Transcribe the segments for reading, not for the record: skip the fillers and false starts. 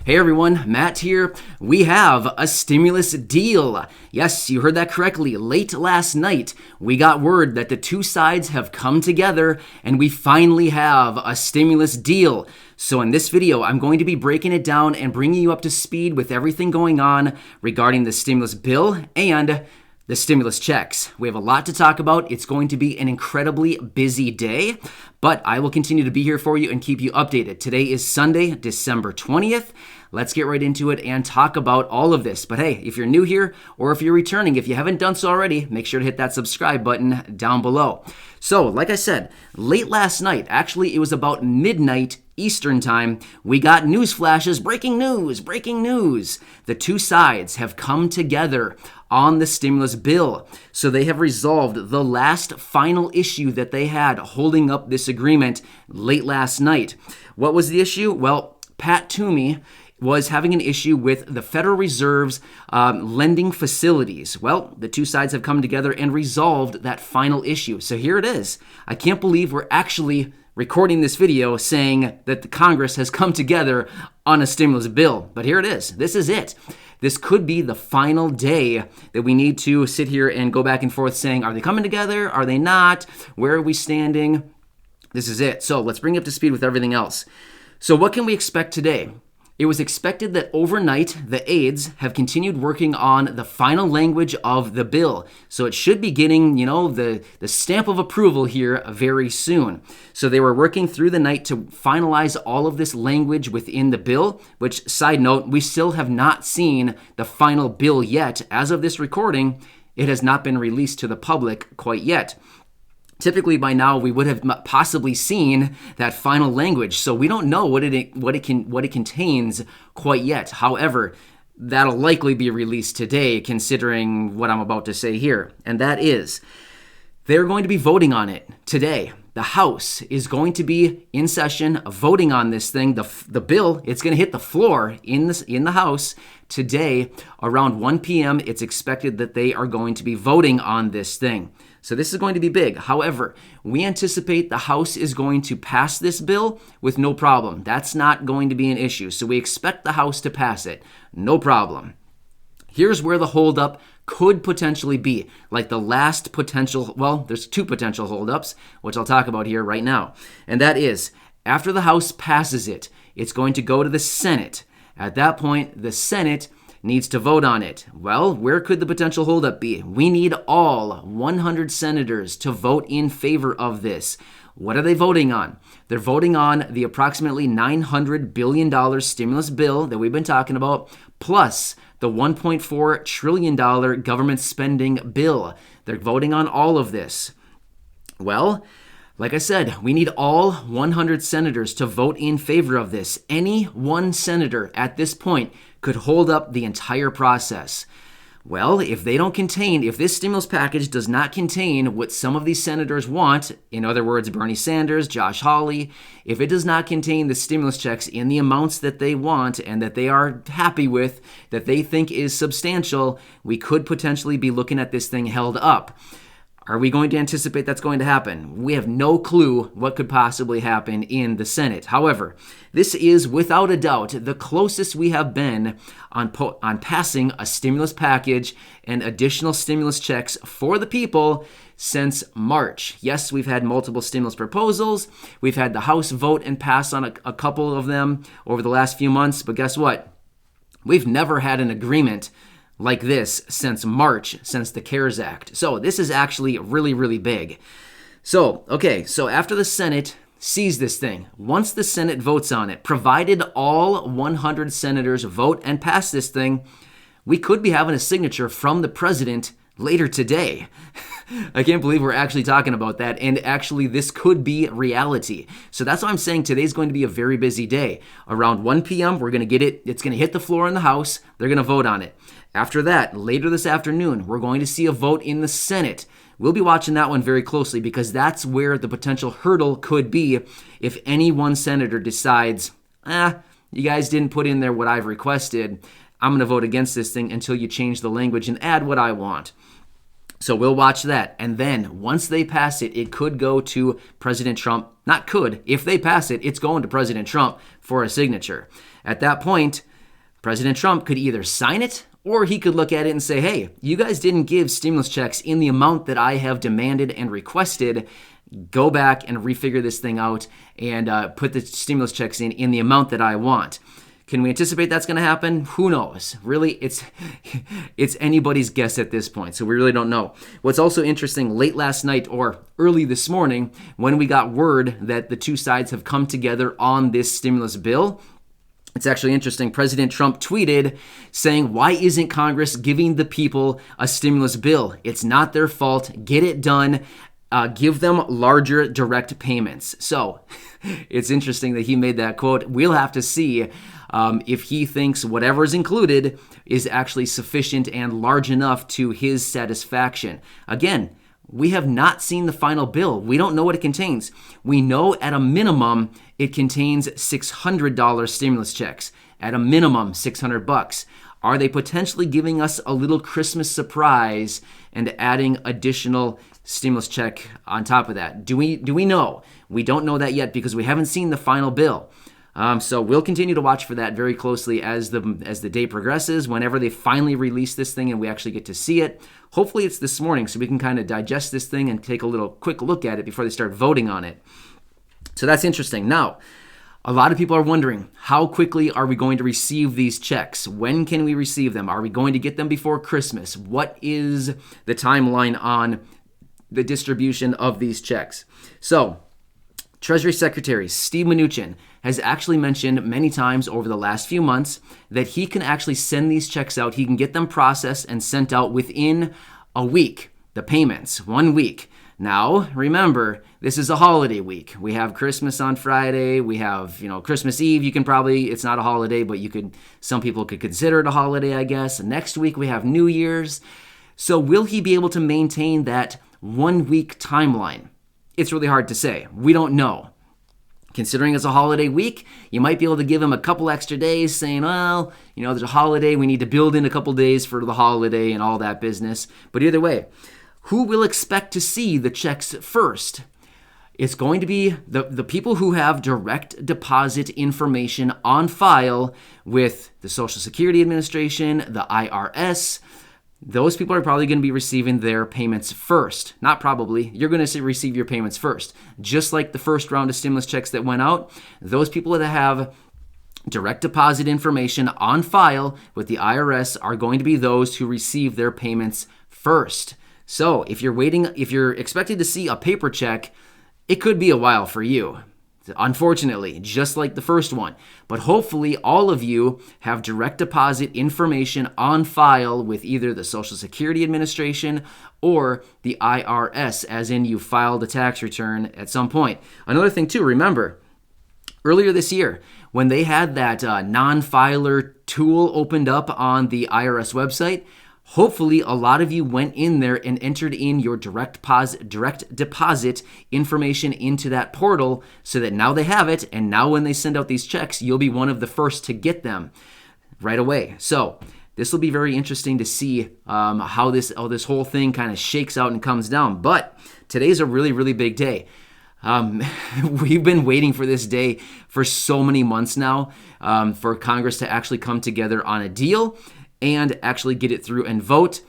Hey everyone, Matt here. We have a stimulus deal. Yes, you heard that correctly. Late last night, we got word that the two sides have come together and we finally have a stimulus deal. So in this video, I'm going to be breaking it down and bringing you up to speed with everything going on regarding the stimulus bill and the stimulus checks. We have a lot to talk about. It's going to be an incredibly busy day, but I will continue to be here for you and keep you updated. Today is Sunday, December 20th. Let's get right into it and talk about all of this. But hey, if you're new here or if you're returning, if you haven't done so already, make sure to hit that subscribe button down below. So, like I said, late last night, actually it was about midnight Eastern time, we got news flashes, breaking news. The two sides have come together on the stimulus bill. So they have resolved the last final issue that they had holding up this agreement late last night. What was the issue? Well, Pat Toomey was having an issue with the Federal Reserve's lending facilities. Well, the two sides have come together and resolved that final issue. So here it is. I can't believe we're actually recording this video saying that the Congress has come together on a stimulus bill. But here it is. This is it. This could be the final day that we need to sit here and go back and forth saying, are they coming together? Are they not? Where are we standing? This is it. So let's bring it up to speed with everything else. So what can we expect today? It was expected that overnight, the aides have continued working on the final language of the bill. So it should be getting, the stamp of approval here very soon. So they were working through the night to finalize all of this language within the bill, which, side note, we still have not seen the final bill yet. As of this recording, it has not been released to the public quite yet. Typically, by now, we would have possibly seen that final language, so we don't know what it contains quite yet. However, that'll likely be released today, considering what I'm about to say here, and that is they're going to be voting on it today. The House is going to be in session voting on this thing. The bill, it's going to hit the floor in the House today around 1 p.m. It's expected that they are going to be voting on this thing. So this is going to be big. However, we anticipate the House is going to pass this bill with no problem. That's not going to be an issue. So we expect the House to pass it. No problem. Here's where the holdup could potentially be. Like the last potential, well, there's two potential holdups, which I'll talk about here right now. And that is, after the House passes it, it's going to go to the Senate. At that point, the Senate needs to vote on it. Well, where could the potential holdup be? We need all 100 senators to vote in favor of this. What are they voting on? They're voting on the approximately $900 billion stimulus bill that we've been talking about, plus the $1.4 trillion government spending bill. They're voting on all of this. Well, like I said, we need all 100 senators to vote in favor of this. Any one senator at this point could hold up the entire process. Well, if this stimulus package does not contain what some of these senators want, in other words, Bernie Sanders, Josh Hawley, if it does not contain the stimulus checks in the amounts that they want and that they are happy with, that they think is substantial, we could potentially be looking at this thing held up. Are we going to anticipate that's going to happen? We have no clue what could possibly happen in the Senate. However, this is without a doubt the closest we have been on passing a stimulus package and additional stimulus checks for the people since March. Yes, we've had multiple stimulus proposals. We've had the House vote and pass on a couple of them over the last few months. But guess what? We've never had an agreement like this since March, since the CARES Act. So this is actually really, really big. So after the Senate sees this thing, once the Senate votes on it, provided all 100 senators vote and pass this thing, we could be having a signature from the president later today. I can't believe we're actually talking about that, and actually this could be reality. So that's why I'm saying today's going to be a very busy day. Around 1 p.m., we're going to get it. It's going to hit the floor in the House. They're going to vote on it. After that, later this afternoon, we're going to see a vote in the Senate. We'll be watching that one very closely because that's where the potential hurdle could be if any one senator decides, you guys didn't put in there what I've requested. I'm going to vote against this thing until you change the language and add what I want. So we'll watch that. And then once they pass it, it could go to President Trump. Not could. If they pass it, it's going to President Trump for a signature. At that point, President Trump could either sign it or he could look at it and say, hey, you guys didn't give stimulus checks in the amount that I have demanded and requested. Go back and refigure this thing out and put the stimulus checks in the amount that I want. Can we anticipate that's going to happen? Who knows? Really, it's anybody's guess at this point, so we really don't know. What's also interesting, late last night or early this morning, when we got word that the two sides have come together on this stimulus bill, it's actually interesting. President Trump tweeted saying, why isn't Congress giving the people a stimulus bill? It's not their fault. Get it done. Give them larger direct payments. So it's interesting that he made that quote. We'll have to see if he thinks whatever is included is actually sufficient and large enough to his satisfaction. Again, we have not seen the final bill. We don't know what it contains. We know at a minimum it contains $600 stimulus checks. At a minimum, $600. Are they potentially giving us a little Christmas surprise and adding additional stimulus check on top of that? Do we know? We don't know that yet because we haven't seen the final bill. So we'll continue to watch for that very closely as the day progresses, whenever they finally release this thing and we actually get to see it. Hopefully it's this morning so we can kind of digest this thing and take a little quick look at it before they start voting on it. So that's interesting. Now, a lot of people are wondering, how quickly are we going to receive these checks? When can we receive them? Are we going to get them before Christmas? What is the timeline on the distribution of these checks? So, Treasury Secretary Steve Mnuchin has actually mentioned many times over the last few months that he can actually send these checks out. He can get them processed and sent out within a week, the payments, 1 week. Now, remember, this is a holiday week. We have Christmas on Friday. We have, Christmas Eve. It's not a holiday, but some people could consider it a holiday, I guess. Next week, we have New Year's. So will he be able to maintain that 1 week timeline? It's really hard to say. We don't know. Considering it's a holiday week, you might be able to give him a couple extra days saying, well, there's a holiday. We need to build in a couple days for the holiday and all that business. But either way, who will expect to see the checks first? It's going to be the people who have direct deposit information on file with the Social Security Administration, the IRS. Those people are probably going to be receiving their payments first. Not probably. You're going to receive your payments first. Just like the first round of stimulus checks that went out, those people that have direct deposit information on file with the IRS are going to be those who receive their payments first. So if you're expected to see a paper check, it could be a while for you. Unfortunately, just like the first one. But hopefully all of you have direct deposit information on file with either the Social Security Administration or the IRS, as in you filed a tax return at some point. Another thing too, remember, earlier this year, when they had that non-filer tool opened up on the IRS website, hopefully, a lot of you went in there and entered in your direct deposit information into that portal so that now they have it, and now when they send out these checks, you'll be one of the first to get them right away. So this will be very interesting to see how this whole thing kind of shakes out and comes down. But today's a really, really big day. We've been waiting for this day for so many months now for Congress to actually come together on a deal and actually get it through and vote.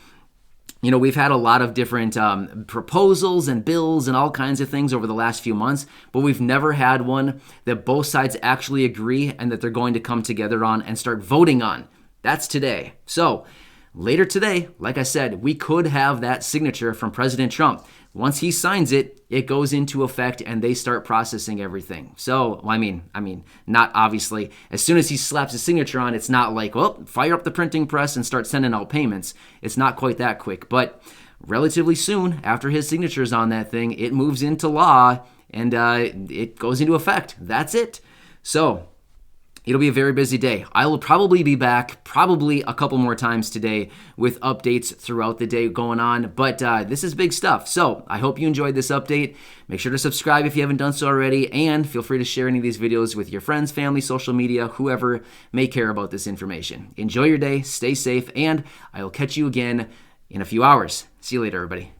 We've had a lot of different proposals and bills and all kinds of things over the last few months, but we've never had one that both sides actually agree and that they're going to come together on and start voting on. That's today. So later today, like I said, we could have that signature from President Trump. Once he signs it, it goes into effect and they start processing everything. So, I mean, not obviously. As soon as he slaps his signature on, it's not like, well, fire up the printing press and start sending out payments. It's not quite that quick. But relatively soon, after his signature is on that thing, it moves into law and it goes into effect. That's it. So, it'll be a very busy day. I will probably be back a couple more times today with updates throughout the day going on. But this is big stuff. So I hope you enjoyed this update. Make sure to subscribe if you haven't done so already. And feel free to share any of these videos with your friends, family, social media, whoever may care about this information. Enjoy your day. Stay safe. And I will catch you again in a few hours. See you later, everybody.